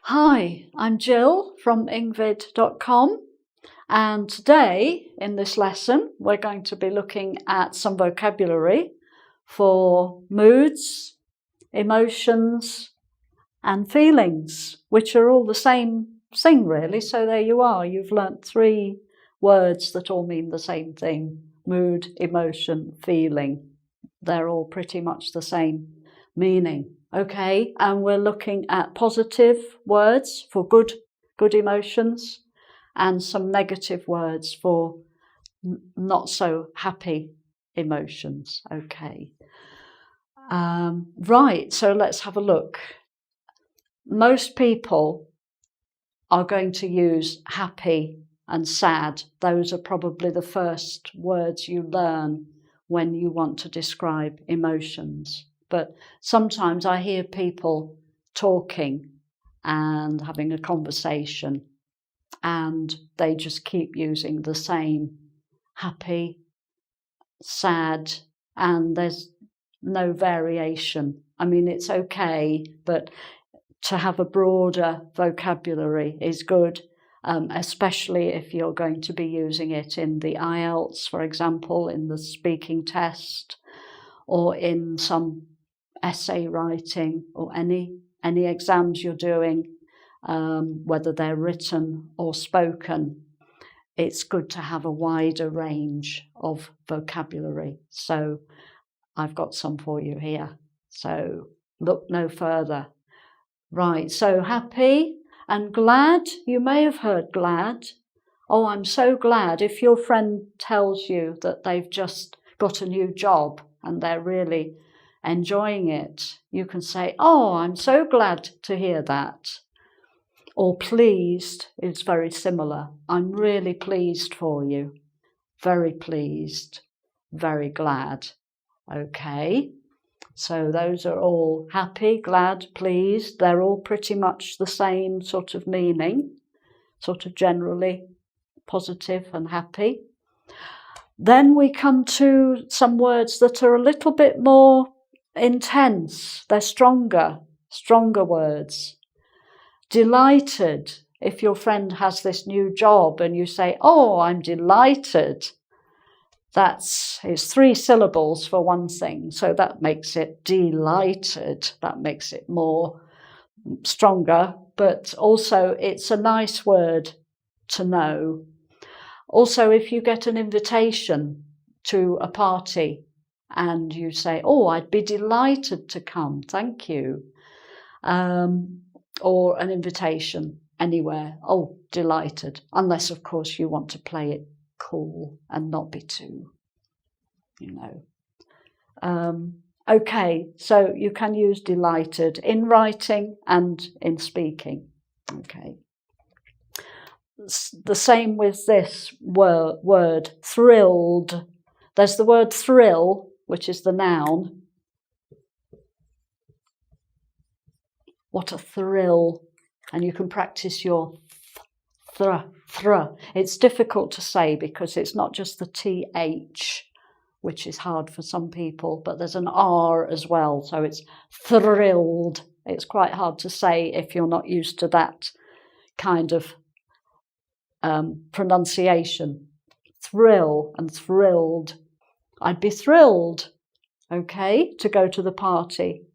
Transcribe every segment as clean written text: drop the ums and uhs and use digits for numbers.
Hi, I'm Jill from ingvid.com, and today in this lesson we're going to be looking at some vocabulary for moods, emotions and feelings, which are all the same thing really. So there you are, you've learnt 3 words that all mean the same thing: mood, emotion, feeling. They're all pretty much the same meaning. Okay, and we're looking at positive words for good emotions and some negative words for not so happy emotions. Okay, right, so let's have a look. Most people are going to use happy and sad. Those are probably the first words you learn when you want to describe emotions. But sometimes I hear people talking and having a conversation, and they just keep using the same happy, sad, and there's no variation. I mean, it's okay, but to have a broader vocabulary is good, especially if you're going to be using it in the IELTS, for example, in the speaking test, or in some essay writing, or any exams you're doing, whether they're written or spoken. It's good to have a wider range of vocabulary. So I've got some for you here. So look no further. Right, so happy and glad. You may have heard glad. Oh, I'm so glad. If your friend tells you that they've just got a new job and they're really enjoying it, you can say, oh, I'm so glad to hear that. Or pleased is very similar. I'm really pleased for you. Very pleased. Very glad. Okay. So those are all happy, glad, pleased. They're all pretty much the same sort of meaning, sort of generally positive and happy. Then we come to some words that are a little bit more intense. They're stronger words. Delighted. If your friend has this new job and you say, oh, I'm delighted, it's 3 syllables for one thing, so that makes it delighted. That makes it more stronger, but also it's a nice word to know. Also, if you get an invitation to a party and you say, oh, I'd be delighted to come, thank you, or an invitation anywhere, oh, delighted, unless of course you want to play it cool and not be too, okay, so you can use delighted in writing and in speaking. Okay, the same with this word thrilled. There's the word thrill, which is the noun. What a thrill. And you can practice your thr. It's difficult to say because it's not just the TH, which is hard for some people, but there's an R as well. So it's thrilled. It's quite hard to say if you're not used to that kind of pronunciation. Thrill and thrilled. I'd be thrilled, okay, to go to the party.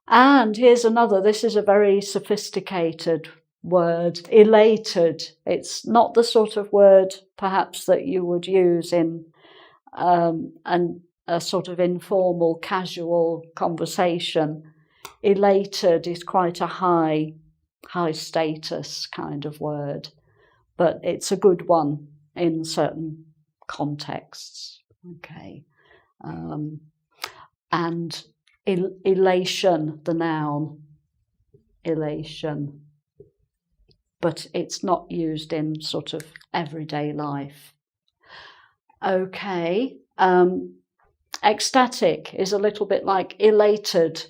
And here's another. This is a very sophisticated word, elated. It's not the sort of word perhaps that you would use in a sort of informal, casual conversation. Elated is quite a high status kind of word, but it's a good one in certain contexts. Okay, and elation, the noun, elation, but it's not used in sort of everyday life. Okay, ecstatic is a little bit like elated.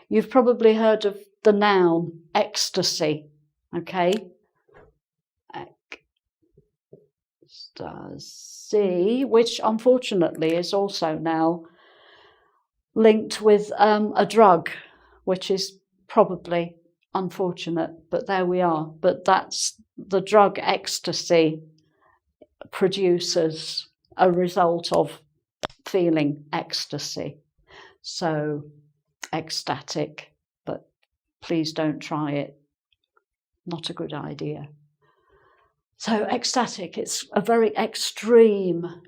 You've probably heard of the noun ecstasy, okay? Ecstasy, which unfortunately is also now linked with a drug, which is probably unfortunate, but there we are. But that's the drug ecstasy produces a result of feeling ecstasy. So ecstatic, but please don't try it. Not a good idea. So ecstatic, it's a very extreme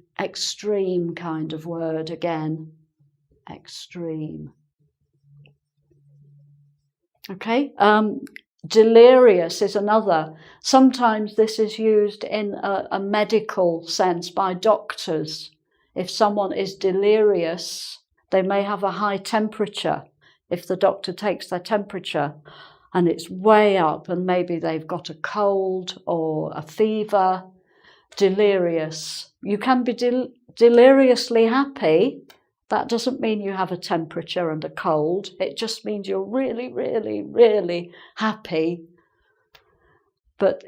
kind of word again. Extreme. Okay, delirious is another. Sometimes this is used in a medical sense by doctors. If someone is delirious, they may have a high temperature. If the doctor takes their temperature and it's way up and maybe they've got a cold or a fever, delirious. You can be deliriously happy. That doesn't mean you have a temperature and a cold. It just means you're really, really, really happy. But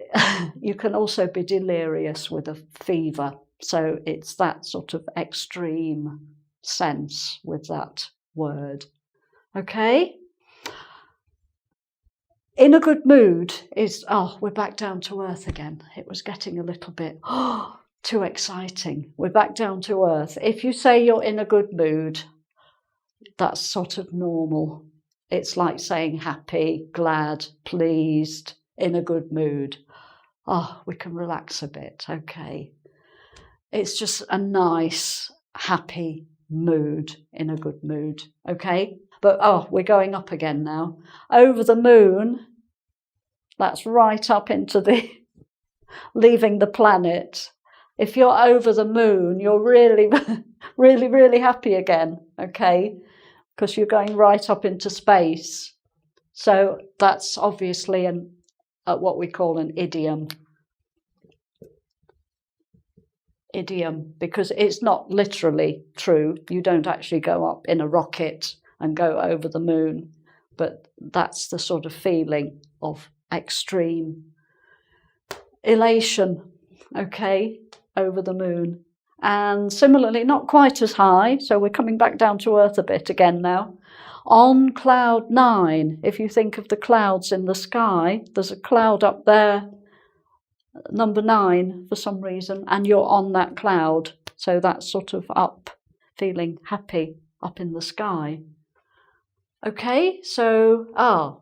you can also be delirious with a fever. So it's that sort of extreme sense with that word. Okay? In a good mood is, we're back down to earth again. It was getting a little bit, too exciting. We're back down to earth. If you say you're in a good mood, that's sort of normal. It's like saying happy, glad, pleased, in a good mood. We can relax a bit, okay. It's just a nice, happy mood, in a good mood, okay. But, we're going up again now. Over the moon, that's right up into the, leaving the planet. If you're over the moon, you're really, really, really happy again, okay? Because you're going right up into space. So that's obviously what we call an idiom. Idiom, because it's not literally true. You don't actually go up in a rocket and go over the moon, but that's the sort of feeling of extreme elation, okay, over the moon. And similarly, not quite as high, so we're coming back down to earth a bit again now. On cloud 9, if you think of the clouds in the sky, there's a cloud up there, number 9 for some reason, and you're on that cloud, so that's sort of up, feeling happy up in the sky. Okay, so,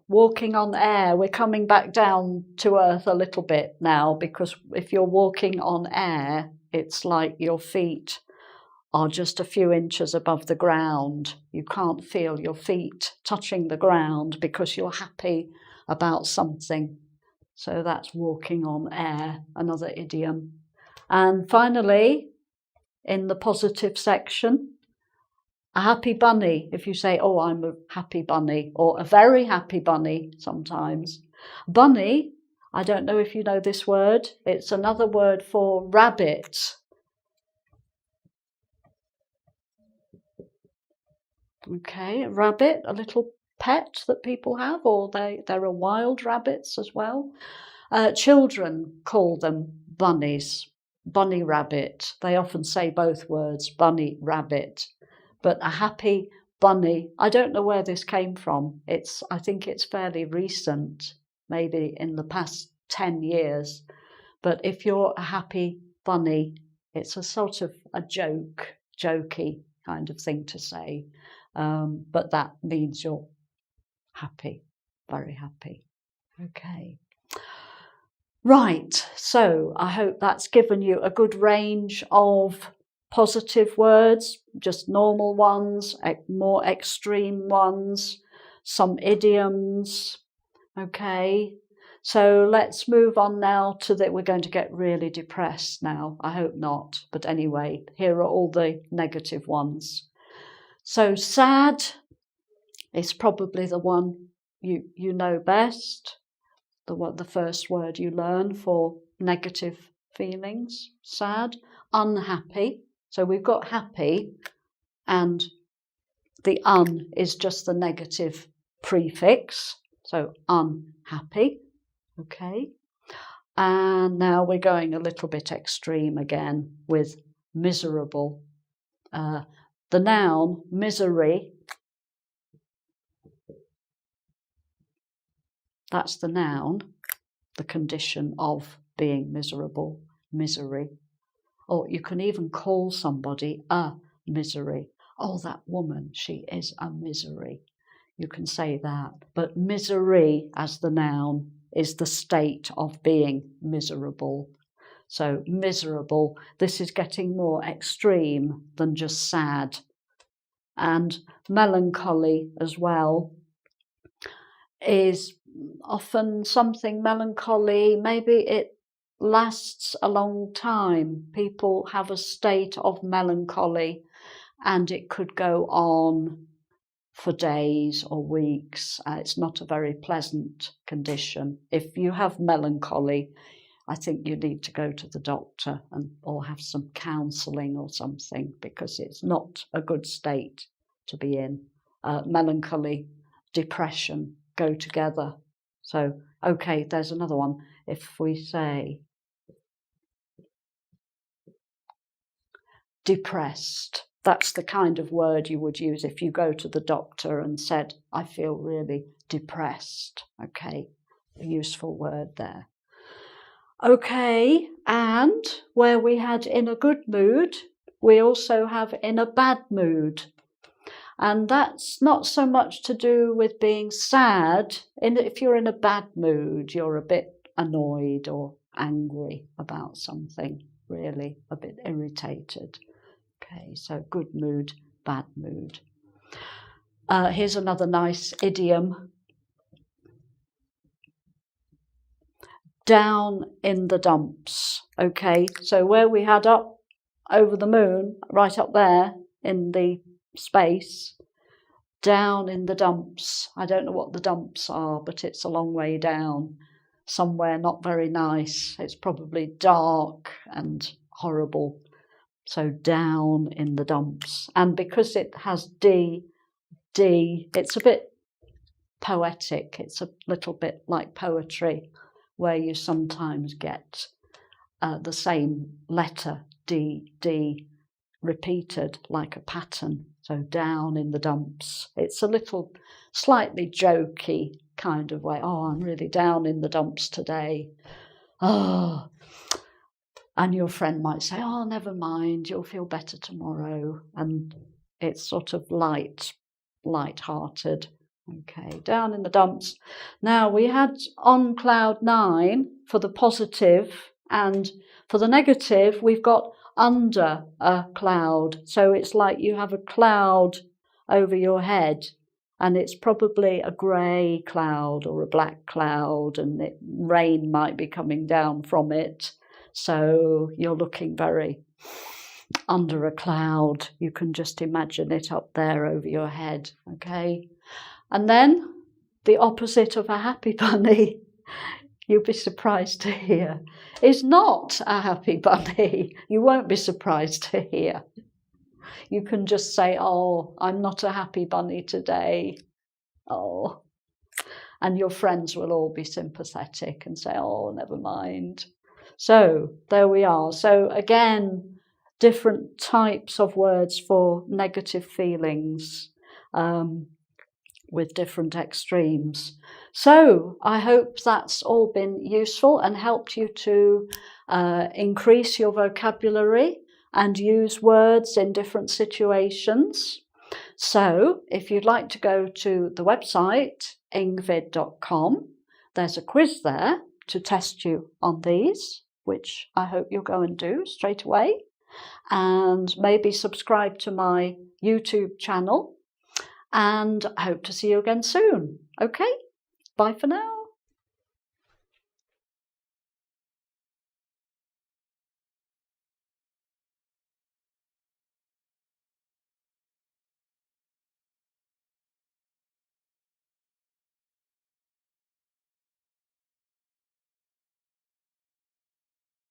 walking on air. We're coming back down to earth a little bit now, because if you're walking on air, it's like your feet are just a few inches above the ground. You can't feel your feet touching the ground because you're happy about something. So that's walking on air, another idiom. And finally, in the positive section, a happy bunny. If you say, I'm a happy bunny, or a very happy bunny sometimes. Bunny, I don't know if you know this word. It's another word for rabbit. Okay, a rabbit, a little pet that people have, or there are wild rabbits as well. Children call them bunnies, bunny rabbit. They often say both words, bunny rabbit. But a happy bunny, I don't know where this came from. I think it's fairly recent, maybe in the past 10 years. But if you're a happy bunny, it's a sort of a jokey kind of thing to say. But that means you're happy, very happy. Okay. Right, so I hope that's given you a good range of positive words, just normal ones, more extreme ones, some idioms. Okay, so let's move on now to that. We're going to get really depressed now. I hope not, but anyway, here are all the negative ones. So sad is probably the one you know best, the first word you learn for negative feelings. Sad. Unhappy. So we've got happy, and the is just the negative prefix. So unhappy. Okay. And now we're going a little bit extreme again with miserable. The noun misery That's the noun, the condition of being miserable, misery. Or you can even call somebody a misery. Oh, that woman, she is a misery. You can say that. But misery as the noun is the state of being miserable. So miserable, this is getting more extreme than just sad. And melancholy as well is often something melancholy, maybe it lasts a long time. People have a state of melancholy and it could go on for days or weeks. It's not a very pleasant condition. If you have melancholy, I think you need to go to the doctor or have some counselling or something, because it's not a good state to be in. Melancholy, depression go together. So, okay, there's another one. If we say depressed, that's the kind of word you would use if you go to the doctor and said, I feel really depressed. Okay, a useful word there. Okay, and where we had in a good mood, we also have in a bad mood. And that's not so much to do with being sad. If you're in a bad mood, you're a bit annoyed or angry about something, really, a bit irritated. Okay, so good mood, bad mood. Here's another nice idiom. Down in the dumps. Okay, so where we had up over the moon, right up there in the space, down in the dumps. I don't know what the dumps are, but it's a long way down, somewhere not very nice. It's probably dark and horrible. So down in the dumps. And because it has D, it's a bit poetic. It's a little bit like poetry, where you sometimes get the same letter, D, repeated like a pattern. So down in the dumps. It's a little slightly jokey kind of way. Oh, I'm really down in the dumps today. Oh. And your friend might say, oh, never mind, you'll feel better tomorrow. And it's sort of light-hearted. Okay, down in the dumps. Now, we had on cloud 9 for the positive, and for the negative, we've got under a cloud. So it's like you have a cloud over your head, and it's probably a grey cloud or a black cloud, and rain might be coming down from it. So you're looking very under a cloud. You can just imagine it up there over your head, okay? And then the opposite of a happy bunny, you'll be surprised to hear, is not a happy bunny. You won't be surprised to hear. You can just say, oh, I'm not a happy bunny today. Oh. And your friends will all be sympathetic and say, oh, never mind. So there we are. So again, different types of words for negative feelings with different extremes. So I hope that's all been useful and helped you to increase your vocabulary and use words in different situations. So if you'd like to go to the website, ingvid.com, there's a quiz there to test you on these, which I hope you'll go and do straight away. And maybe subscribe to my YouTube channel. And I hope to see you again soon. Okay, bye for now.